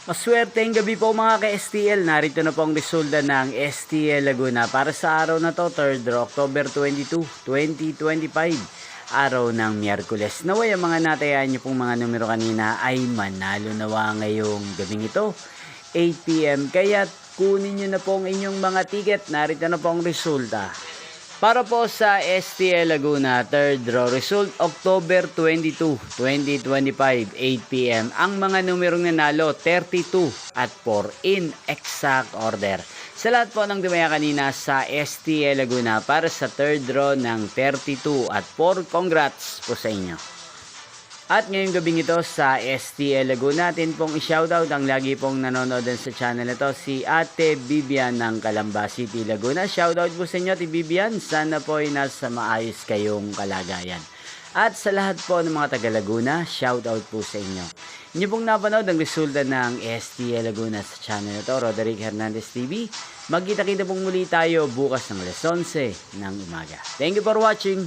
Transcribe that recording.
Maswerteng gabi po mga ka-STL. Narito na po ang resulta ng STL Laguna para sa araw na to, 3rd October 22, 2025. Araw ng Miyerkules. Naway ang mga natayaan niyo pong mga numero kanina ay manalo nawa ngayong gabing ito, 8 PM. Kaya kunin niyo na po ang inyong mga ticket. Narito na po ang resulta. Para po sa STL Laguna, 3rd draw result, October 22, 2025, 8 PM. Ang mga numerong nanalo, 32 at 4 in exact order. Sa lahat po ng dumaya kanina sa STL Laguna para sa 3rd draw ng 32 at 4, congrats po sa inyo. At ngayong gabing ito sa STL Laguna, natin pong i-shoutout ang lagi pong nanonood sa channel na ito, si Ate Bibian ng Calamba City, Laguna. Shoutout po sa inyo, Ate Bibian. Sana po ay nasa maayos kayong kalagayan. At sa lahat po ng mga taga Laguna, shoutout po sa inyo. Inyo pong napanood ang resulta ng STL Laguna sa channel na ito, Roderick Hernandez TV. Magkita-kita pong muli tayo bukas ng alas 11 ng umaga. Thank you for watching.